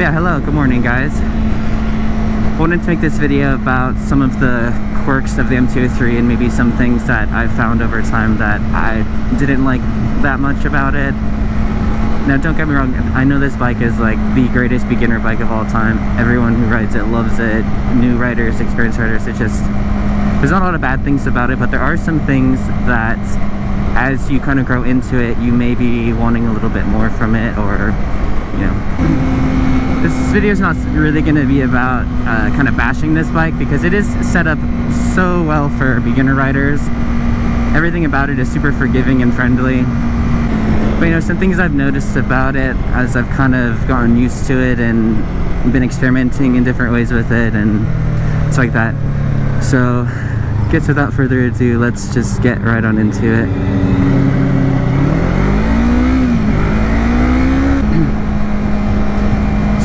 Yeah, hello, good morning guys. Wanted to make this video about some of the quirks of the M203 and maybe some things that I've found over time that I didn't like that much about it. Now don't get me wrong, I know this bike is like the greatest beginner bike of all time. Everyone who rides it loves it. New riders, experienced riders, there's not a lot of bad things about it, but there are some things that as you kind of grow into it, you may be wanting a little bit more from it, or, you know. This video is not really going to be about kind of bashing this bike, because it is set up so well for beginner riders. Everything about it is super forgiving and friendly. But you know, some things I've noticed about it as I've kind of gotten used to it and been experimenting in different ways with it and stuff like that. So, I guess without further ado, let's just get right on into it.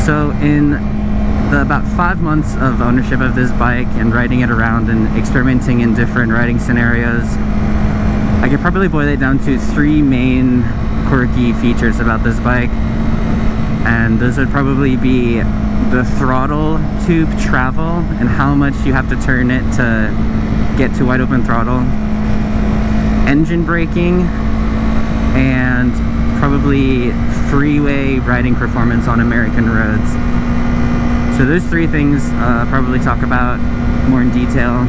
So in the about 5 months of ownership of this bike and riding it around and experimenting in different riding scenarios, I could probably boil it down to 3 main quirky features about this bike. And those would probably be the throttle tube travel and how much you have to turn it to get to wide open throttle, engine braking, and probably freeway riding performance on American roads. So those 3 things I'll probably talk about more in detail.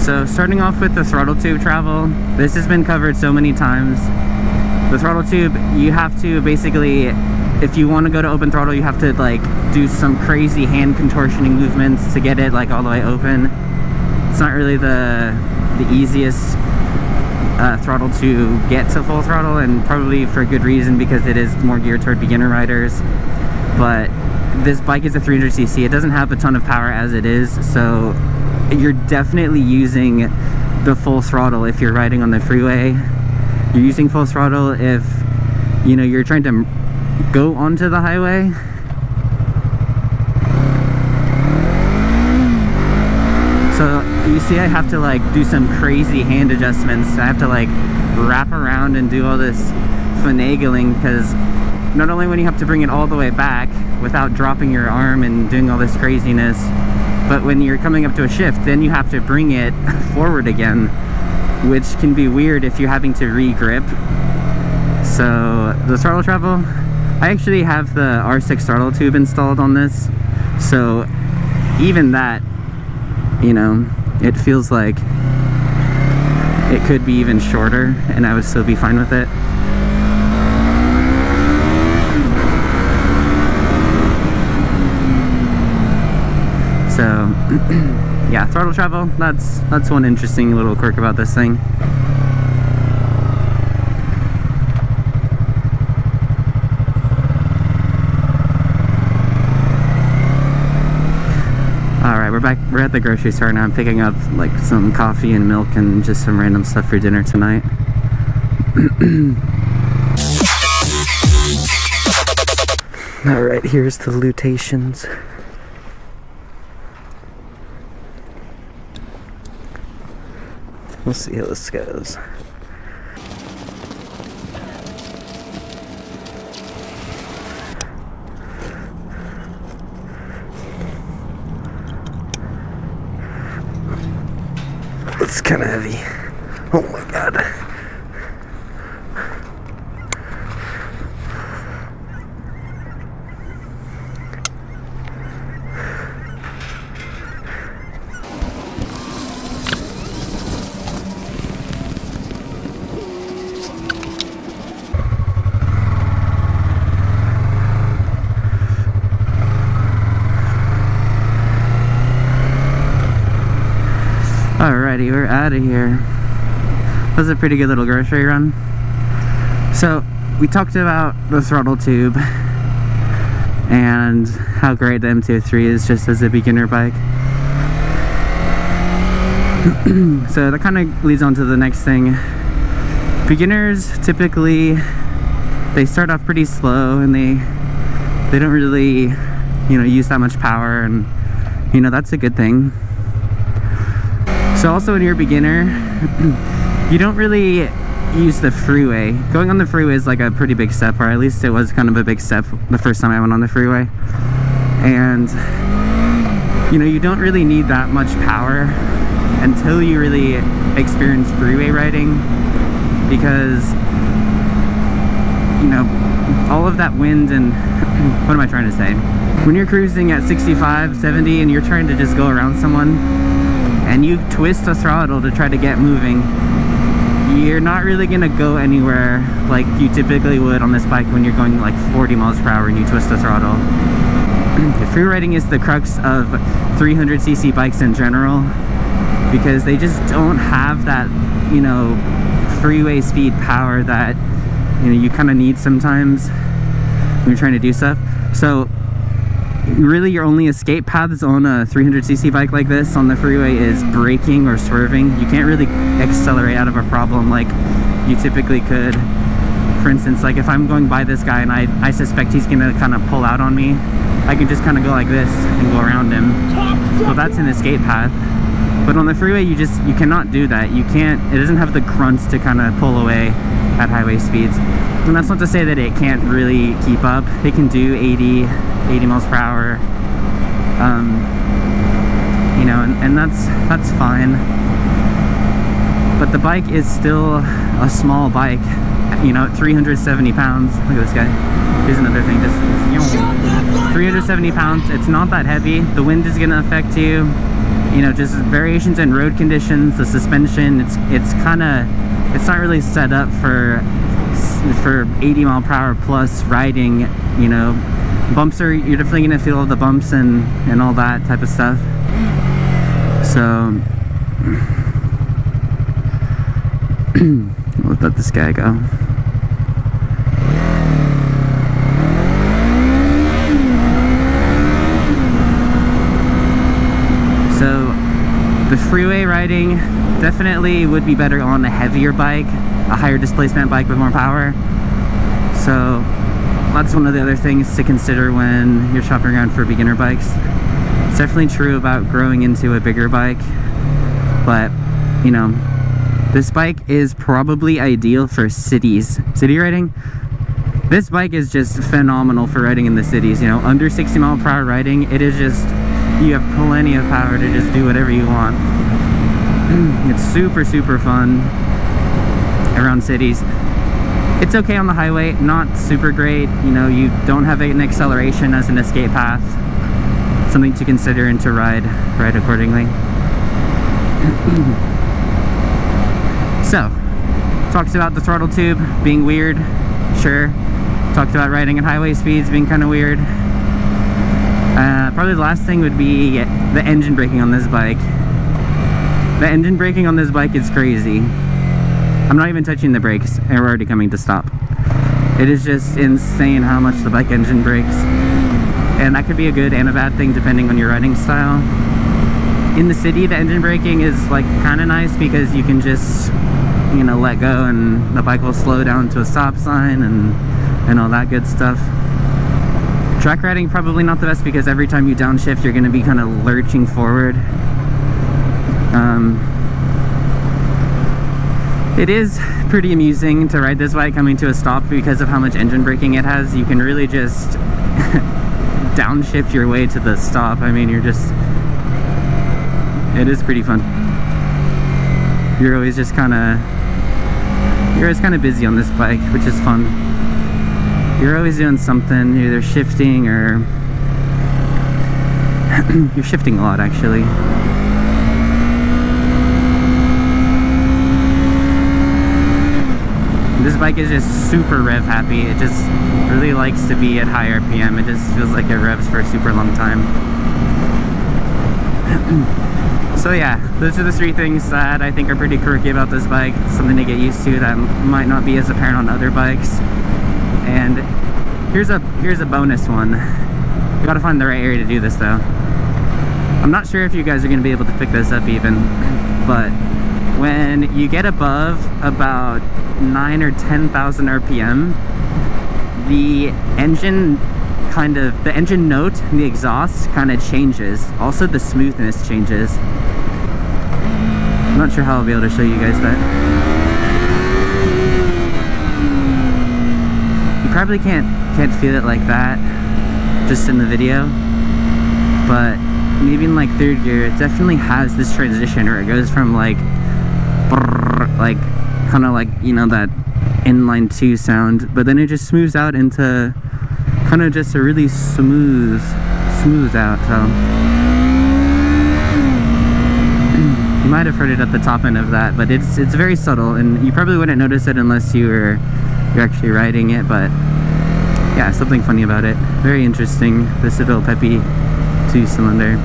So starting off with the throttle tube travel, this has been covered so many times. The throttle tube, you have to basically, if you want to go to open throttle, you have to like do some crazy hand contortioning movements to get it like all the way open. It's not really the easiest throttle to get to full throttle, and probably for good reason, because it is more geared toward beginner riders. But this bike is a 300cc. It doesn't have a ton of power as it is, so you're definitely using the full throttle if you're riding on the freeway. You're using full throttle if, you know, you're trying to go onto the highway. So you see I have to like do some crazy hand adjustments. I have to like wrap around and do all this finagling, because not only when you have to bring it all the way back without dropping your arm and doing all this craziness, but when you're coming up to a shift, then you have to bring it forward again, which can be weird if you're having to re-grip. So the throttle travel, I actually have the R6 throttle tube installed on this, so even that, you know, it feels like it could be even shorter and I would still be fine with it. So yeah, throttle travel, that's one interesting little quirk about this thing. Alright, we're at the grocery store now. I'm picking up like some coffee and milk and just some random stuff for dinner tonight. Alright, here's the lutations. We'll see how this goes. It's kind of heavy. Oh my god. Alrighty, we're out of here. That was a pretty good little grocery run. So, we talked about the throttle tube and how great the M203 is just as a beginner bike. So that kind of leads on to the next thing. Beginners typically, they start off pretty slow and they don't really you know, use that much power, and you know, that's a good thing. So also when you're a beginner, you don't really use the freeway. Going on the freeway is like a pretty big step, or at least it was kind of a big step the first time I went on the freeway. And you know, you don't really need that much power until you really experience freeway riding, because you know, all of that wind and what am I trying to say? When you're cruising at 65, 70 and you're trying to just go around someone and you twist the throttle to try to get moving, you're not really gonna go anywhere like you typically would on this bike when you're going like 40 miles per hour and you twist the throttle. Free riding is the crux of 300cc bikes in general, because they just don't have that, you know, freeway speed power that, you know, you kind of need sometimes when you're trying to do stuff. So really your only escape paths on a 300cc bike like this on the freeway is braking or swerving. You can't really accelerate out of a problem like you typically could. For instance, like if I'm going by this guy and I suspect he's gonna kind of pull out on me, I can just kind of go like this and go around him. Well, that's an escape path. But on the freeway, you cannot do that. You can't, it doesn't have the grunts to kind of pull away at highway speeds. And that's not to say that it can't really keep up. It can do 80 miles per hour. You know, and that's fine. But the bike is still a small bike. You know, 370 pounds. Look at this guy. Here's another thing. Just 370 pounds. It's not that heavy. The wind is gonna affect you. You know, just variations in road conditions, the suspension. It's not really set up for 80 mile per hour plus riding. You know, you're definitely gonna feel all the bumps and all that type of stuff. So we'll let this guy go. So the freeway riding definitely would be better on a heavier bike, a higher displacement bike with more power. So that's one of the other things to consider when you're shopping around for beginner bikes. It's definitely true about growing into a bigger bike, but you know, this bike is probably ideal for city riding. This bike is just phenomenal for riding in the cities. You know, under 60 mile per hour riding, it is just, you have plenty of power to just do whatever you want. It's super fun around cities. It's okay on the highway, not super great. You know, you don't have an acceleration as an escape path. Something to consider and to ride accordingly. So, talked about the throttle tube being weird, sure. Talked about riding at highway speeds being kind of weird. Probably the last thing would be the engine braking on this bike. The engine braking on this bike is crazy. I'm not even touching the brakes, and we're already coming to stop. It is just insane how much the bike engine brakes. And that could be a good and a bad thing depending on your riding style. In the city, the engine braking is like kind of nice because you can just, you know, let go and the bike will slow down to a stop sign and all that good stuff. Track riding, probably not the best because every time you downshift, you're going to be kind of lurching forward. It is pretty amusing to ride this bike coming to a stop because of how much engine braking it has. You can really just downshift your way to the stop. I mean, it is pretty fun. You're always kind of busy on this bike, which is fun. You're always doing something, either shifting or you're shifting a lot actually. This bike is just super rev happy. It just really likes to be at high RPM. It just feels like it revs for a super long time. So yeah, those are the three things that I think are pretty quirky about this bike. Something to get used to that might not be as apparent on other bikes. And here's a bonus one. We gotta find the right area to do this though. I'm not sure if you guys are gonna be able to pick this up even, but when you get above about 9 or 10,000 RPM, the engine kind of, the engine note and the exhaust kind of changes. Also the smoothness changes. I'm not sure how I'll be able to show you guys that. You probably can't feel it like that just in the video, but maybe in like third gear it definitely has this transition where it goes from like like kind of like, you know, that inline 2 sound, but then it just smooths out into kind of just a really smooth out. So you might have heard it at the top end of that, but it's very subtle, and you probably wouldn't notice it unless you're actually riding it. But yeah, something funny about it. Very interesting, this little peppy 2-cylinder.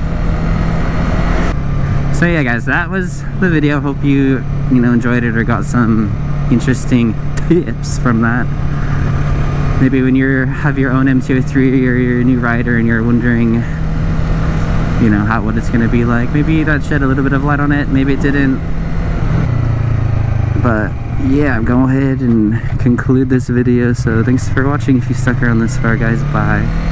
So yeah guys, that was the video. Hope you enjoyed it or got some interesting tips from that. Maybe when you have your own MT-03 or you're a new rider and you're wondering, you know, what it's gonna be like, maybe that shed a little bit of light on it, maybe it didn't. But yeah, go ahead and conclude this video. So thanks for watching if you stuck around this far, guys. Bye.